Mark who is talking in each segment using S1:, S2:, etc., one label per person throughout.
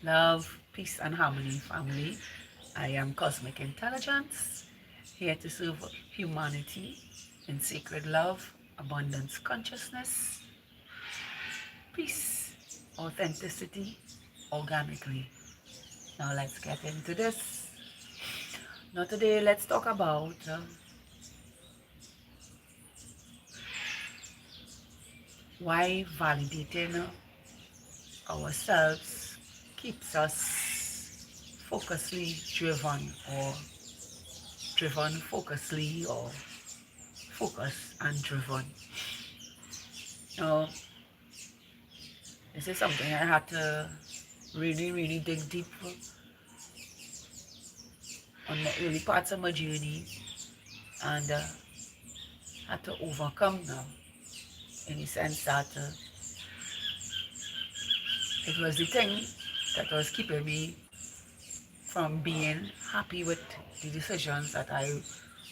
S1: Love, peace, and harmony, family. I am Cosmic Intelligence, here to serve humanity in sacred love, abundance consciousness, peace, authenticity, organically. Now let's get into this. Now today let's talk about why validating ourselves keeps us focusedly driven, or driven focusedly, or focused and driven. Now, this is something I had to really dig deep on the early parts of my journey, and had to overcome now, in the sense that it was the thing that was keeping me from being happy with the decisions that I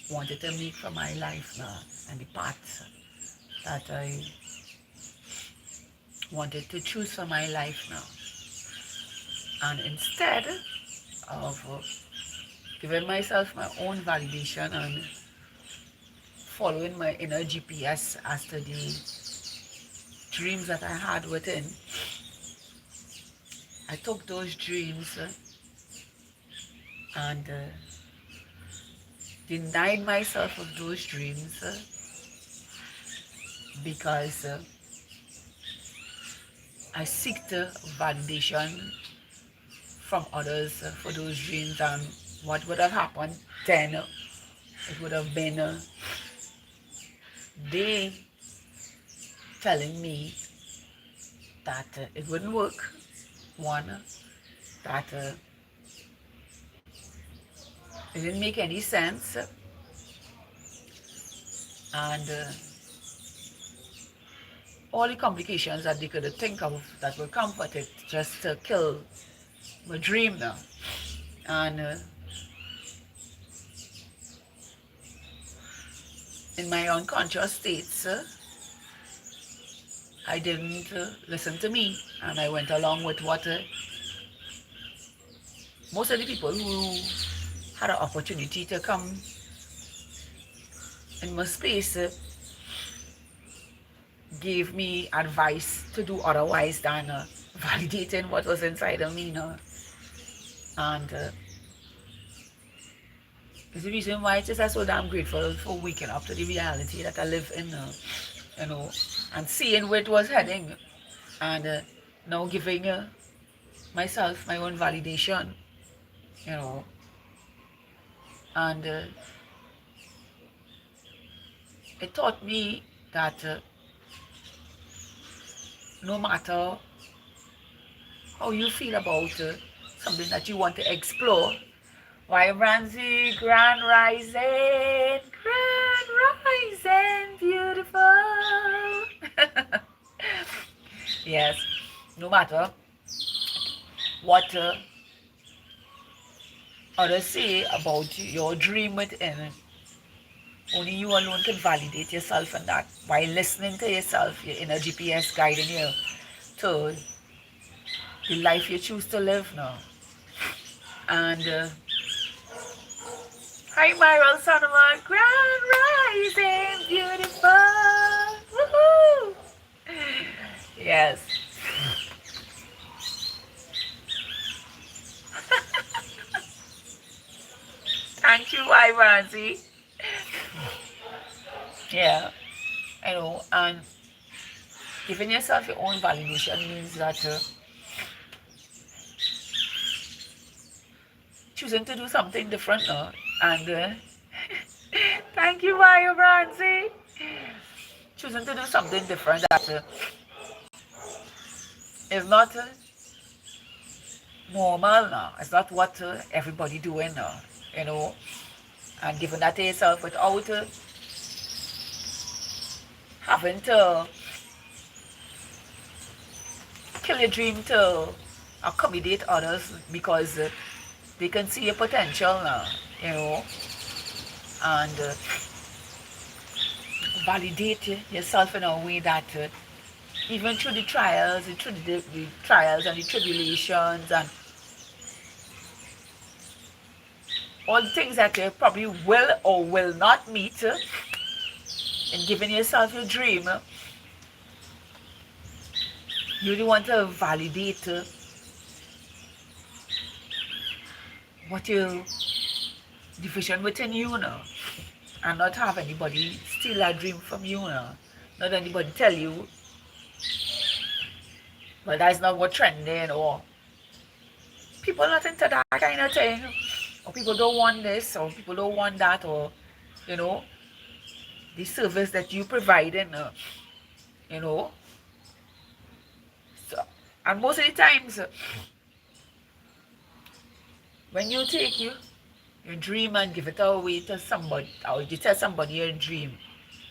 S1: wanted to make for my life now, and the path that I wanted to choose for my life now. And instead of giving myself my own validation and following my inner GPS as to the dreams that I had within, I took those dreams and denied myself of those dreams because I seek the validation from others for those dreams. And what would have happened then, it would have been they telling me that it wouldn't work. One, that it didn't make any sense, and all the complications that they could think of that would comfort it just to kill my dream now. And in my unconscious states, I didn't listen to me, and I went along with what most of the people who had an opportunity to come in my space gave me advice to do otherwise than validating what was inside of me now. And it's the reason why I'm just so damn grateful for waking up to the reality that I live in, you know, and seeing where it was heading, and now giving myself my own validation, you know. And it taught me that no matter how you feel about something that you want to explore, why Ramsey, grand rising, beautiful. Yes, no matter what others say about your dream within, only you alone can validate yourself in that by listening to yourself, your inner GPS guiding you to the life you choose to live now. And hi, Myral Sonoma, grand rising, beautiful. Woohoo! Yes. Thank you, Ivanzi. Yeah, I know. And giving yourself your own validation means that choosing to do something different now. And thank you, Ivanzi. Choosing to do something different that is not normal now. It's not what everybody doing now, you know. And giving that to yourself without having to kill your dream to accommodate others because they can see your potential now, you know. And validate yourself in a way that even through the trials, and the tribulations, and all the things that you probably will or will not meet, and giving yourself your dream, you really want to validate what you, the vision within you now, and not have anybody steal that dream from you now. Not anybody tell you, but that's not what trending, or people not into that kind of thing, or people don't want this, or people don't want that, or you know, the service that you providing, you know. So, and most of the times, when you take your dream and give it away to somebody, or you tell somebody your dream,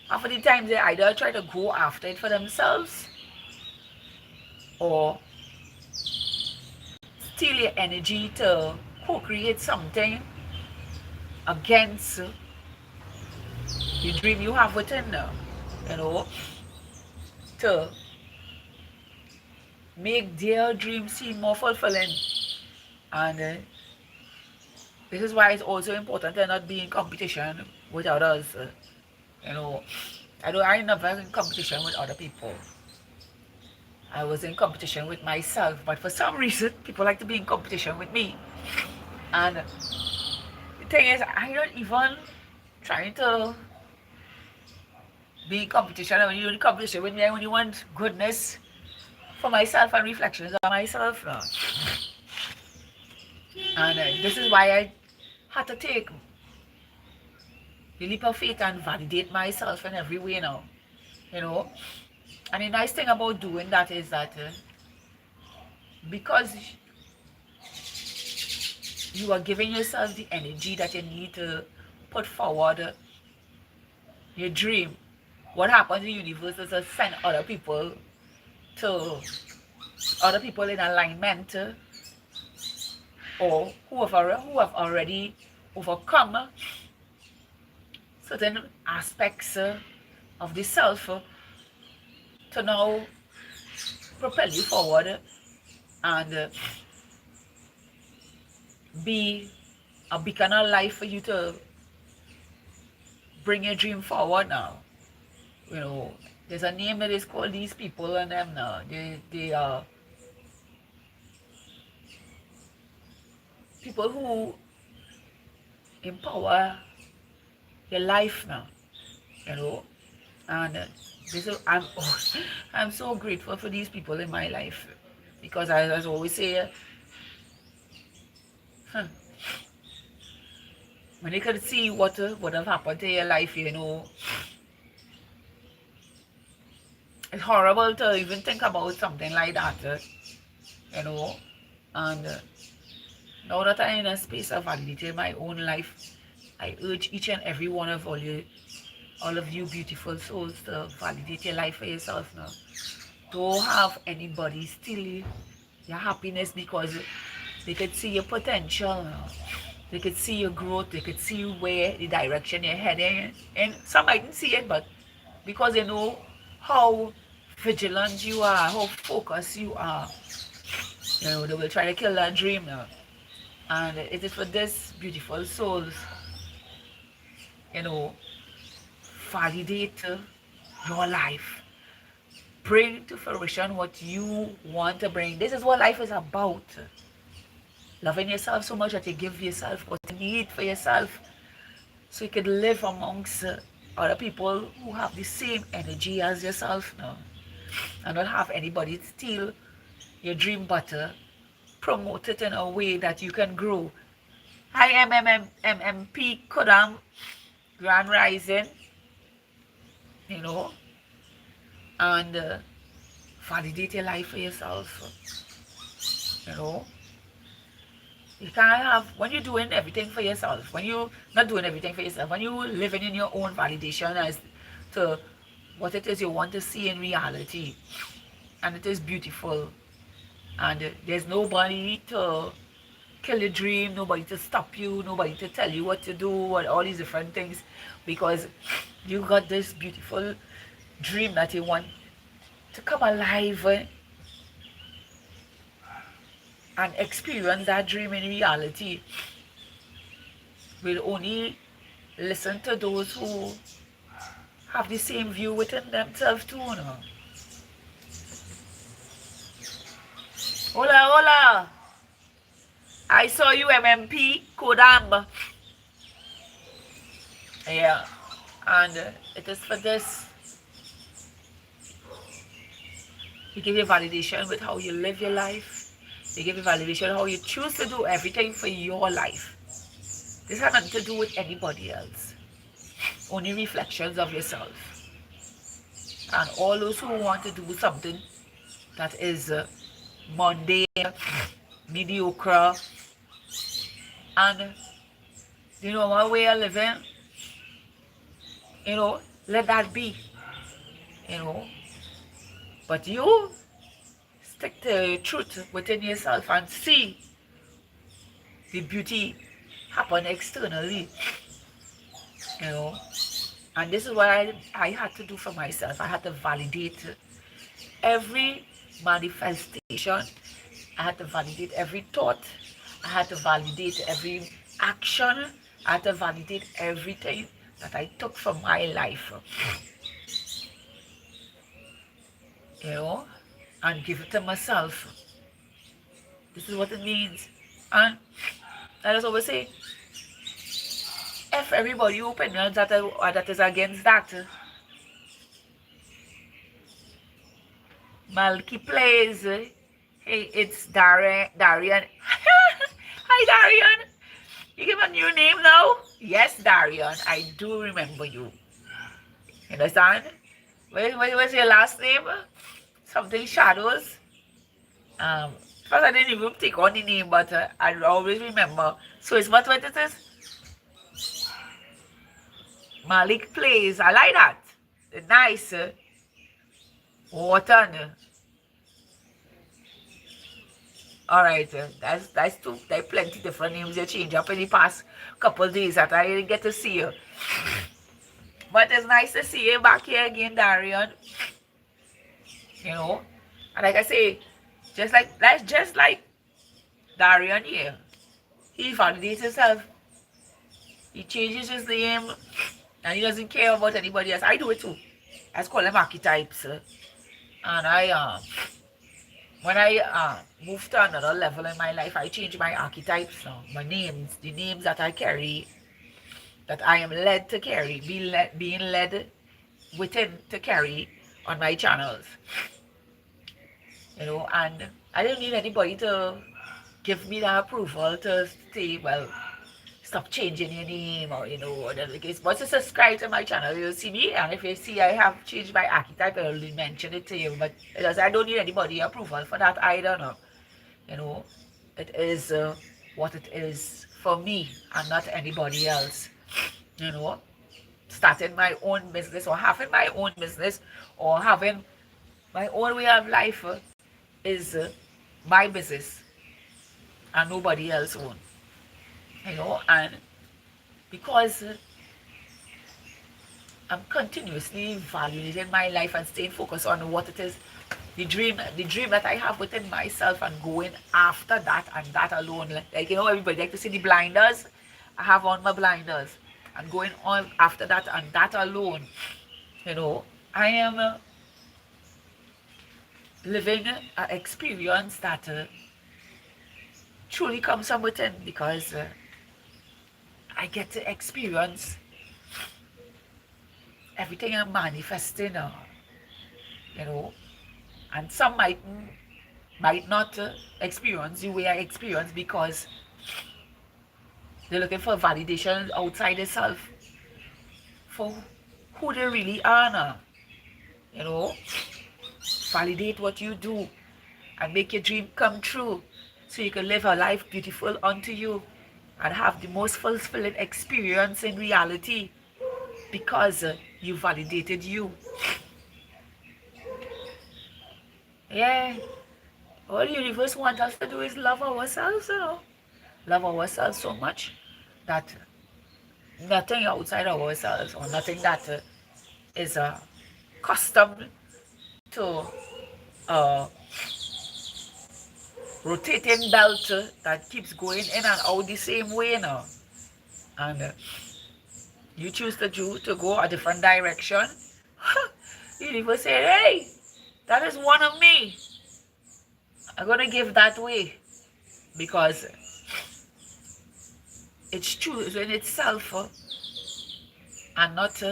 S1: half of the times they either try to go after it for themselves, or steal your energy to co-create something against the dream you have within them, you know, to make their dream seem more fulfilling. And this is why it's also important to not be in competition with others. You know, I never in competition with other people. I was in competition with myself, but for some reason, people like to be in competition with me. And the thing is, I don't even trying to be in competition. When you're in competition with me, I only want goodness for myself and reflections on myself now. And this is why I had to take the leap of faith and validate myself in every way now, you know. And the nice thing about doing that is that because you are giving yourself the energy that you need to put forward your dream, what happens in the universe is to send other people in alignment, or who have already overcome certain aspects of the self, to now propel you forward and be a beacon of life for you to bring your dream forward now. You know, there's a name that is called these people and them now. They are people who empower your life now, you know. And this is, I'm so grateful for these people in my life, because as I always say, when you could see what would have happened to your life, you know, it's horrible to even think about something like that, you know. And now that I'm in a space of validating my own life, I urge each and every one of all of you beautiful souls to validate your life for yourself now. Don't have anybody steal your happiness, because they could see your potential now. They could see your growth. They could see where the direction you're heading. And some mightn't see it, but because they know how vigilant you are, how focused you are, you know, they will try to kill that dream now. And it is for this beautiful souls, you know, validate your life. Bring to fruition what you want to bring. This is what life is about. Loving yourself so much that you give yourself what you need for yourself, so you can live amongst other people who have the same energy as yourself now, and not have anybody steal your dream butter, promote it in a way that you can grow. Hi, MMP Kodam, Grand Rising, you know, and validate your life for yourself, you know. You can't have, when you're doing everything for yourself, when you're not doing everything for yourself, when you're living in your own validation as to what it is you want to see in reality, and it is beautiful, and there's nobody to kill your dream, nobody to stop you, nobody to tell you what to do, and all these different things, because you got this beautiful dream that you want to come alive and experience that dream in reality. will only listen to those who have the same view within themselves too, you know. Hola, hola. I saw you, MMP, Kodam. Yeah. And it is for this. You give you validation with how you live your life. You give you validation how you choose to do everything for your life. This has nothing to do with anybody else. Only reflections of yourself. And all those who want to do something that is mundane, mediocre, and the normal way of living, let that be, you know. But you stick to truth within yourself and see the beauty happen externally, you know. And this is what I had to do for myself. I had to validate every manifestation. I had to validate every thought. I had to validate every action. I had to validate everything that I took from my life, and give it to myself. This is what it means. And I just always say, if everybody opinions that is against that, Malky plays. Hey, it's Darian. Hi, Darian. You give a new name now? Yes, Darian. I do remember you. You understand? What's your last name? Something Shadows. First I didn't even take on the name, but I always remember. So it's what it is? Malik plays. I like that. Nice. Wharton. Alright, that's two. There are plenty different names you change up in the past couple of days that I didn't get to see you. But it's nice to see you back here again, Darian. And like I say, just like Darian here, he validates himself. He changes his name, and he doesn't care about anybody else. I do it too. I call them archetypes. And when I moved to another level in my life, I changed my archetypes now. My names, the names that I carry, that I am led to carry, being led within to carry on my channels. And I don't need anybody to give me that approval to say, well, stop changing your name or, whatever the case. Once you subscribe to my channel, you'll see me. And if you see I have changed my archetype, I'll mention it to you. But I don't need anybody approval for that either, no. It is what it is for me and not anybody else, Starting my own business or having my own business or having my own way of life is my business and nobody else own. And because I'm continuously evaluating my life and staying focused on what it is, the dream that I have within myself, and going after that and that alone. Like, everybody like to see the blinders. I have on my blinders and going on after that and that alone. I am living an experience that truly comes from within, because I get to experience everything I'm manifesting, and some might not experience the way I experience, because they're looking for validation outside themselves for who they really are now. Validate what you do and make your dream come true, so you can live a life beautiful unto you and have the most fulfilling experience in reality, because you validated you. Yeah. All the universe wants us to do is love ourselves, Love ourselves so much that nothing outside ourselves, or nothing that is accustomed to rotating belt that keeps going in and out the same way now. and you choose to go a different direction, universe say, hey, that is one of me. I'm going to give that way because it's choosing itself and not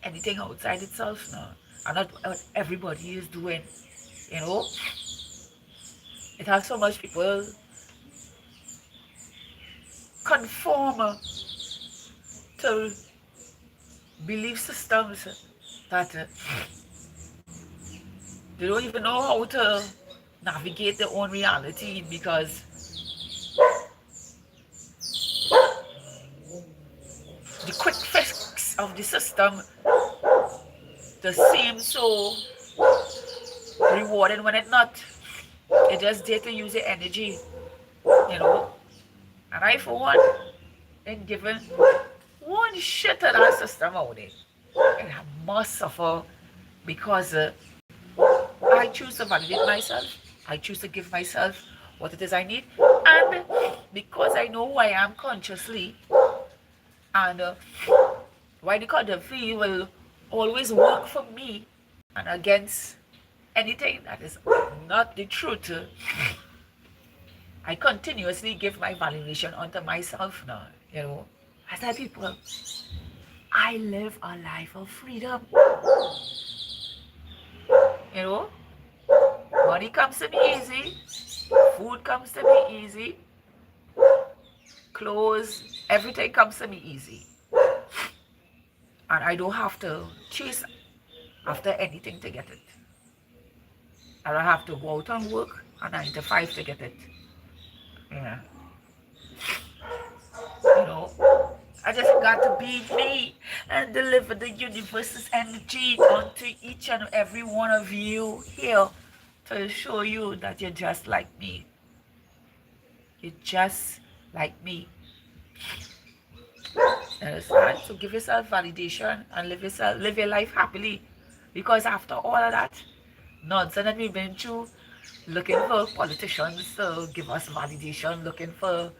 S1: anything outside itself now. And not what everybody is doing. You know, it has so much people conform to belief systems that they don't even know how to navigate their own reality because the quick fix of the system does seem so rewarding when it's not. It just there to use your energy, you know. And I, for one, ain't given one shit to that system out there. And I must suffer because I choose to validate myself. I choose to give myself what it is I need. And because I know who I am consciously, and why the quantum field will always work for me and against anything that is not the truth, I continuously give my validation unto myself now. You know, I tell people, I live a life of freedom. You know, money comes to me easy, food comes to me easy, clothes, everything comes to me easy. And I don't have to chase after anything to get it. I don't have to go out and work a 9 to 5 to get it. Yeah. You know, I just got to be me and deliver the universe's energy onto each and every one of you here to show you that you're just like me. You're just like me. Understand? So give yourself validation and live your life happily. Because after all of that nonsense that we've been through, looking for politicians to give us validation, looking for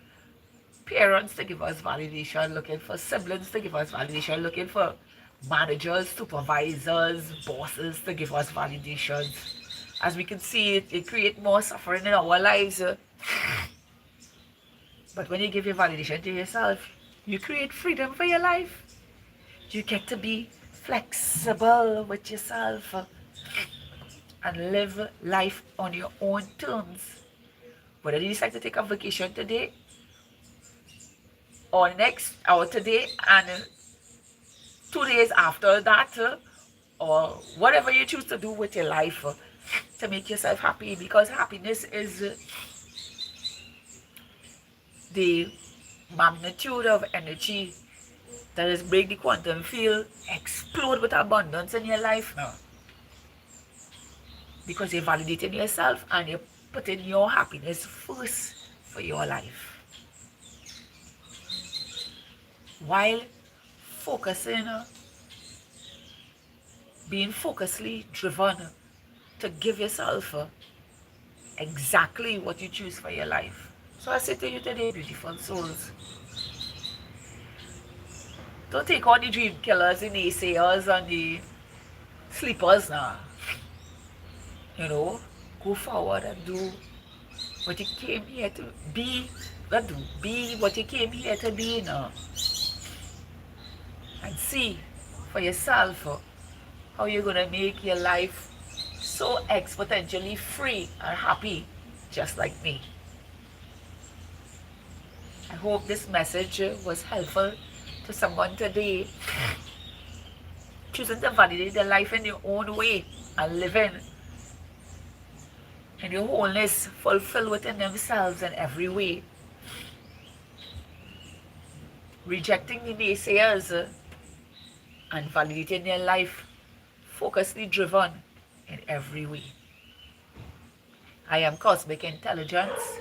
S1: parents to give us validation, looking for siblings to give us validation, looking for managers, supervisors, bosses to give us validations. As we can see, it creates more suffering in our lives. But when you give your validation to yourself, you create freedom for your life. You get to be flexible with yourself and live life on your own terms. Whether you decide to take a vacation today or today and 2 days after that, or whatever you choose to do with your life to make yourself happy, because happiness is the magnitude of energy that is make the quantum field explode with abundance in your life now. Because you're validating yourself and you're putting your happiness first for your life. While focusing, being focusedly driven to give yourself exactly what you choose for your life. So I say to you today, beautiful souls, don't take on the dream killers, the naysayers, and the sleepers now. You know, go forward and do what you came here to be. Be what you came here to be now. And see for yourself how you're going to make your life so exponentially free and happy, just like me. I hope this message was helpful to someone today, choosing to validate their life in your own way and living in your wholeness, fulfilled within themselves in every way. Rejecting the naysayers and validating their life, focusedly driven in every way. I am Cosmic Intelligence,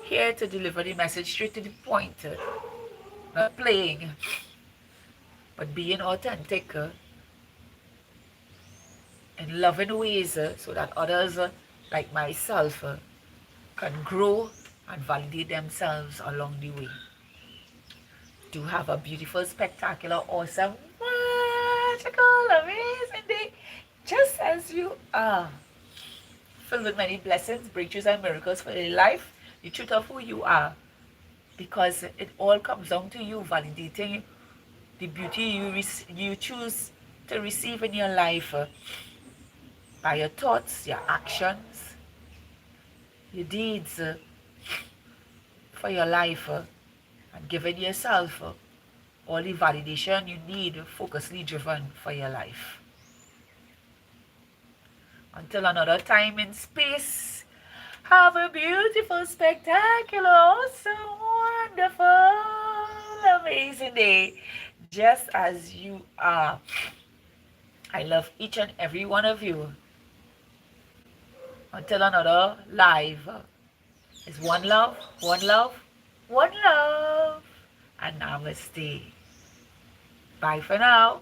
S1: here to deliver the message straight to the point, not playing, but being authentic in loving ways so that others like myself can grow and validate themselves along the way. do have a beautiful, spectacular, awesome, magical, amazing day, just as you are, filled with many blessings, breakthroughs, and miracles for your life, the truth of who you are, because it all comes down to you validating the beauty you choose to receive in your life by your thoughts, your actions, your deeds for your life, and giving yourself all the validation you need, focusly driven for your life. Until another time in space, have a beautiful, spectacular, awesome, wonderful, amazing day, just as you are. I love each and every one of you. Until another live, is one love, one love, one love, and namaste. Bye for now.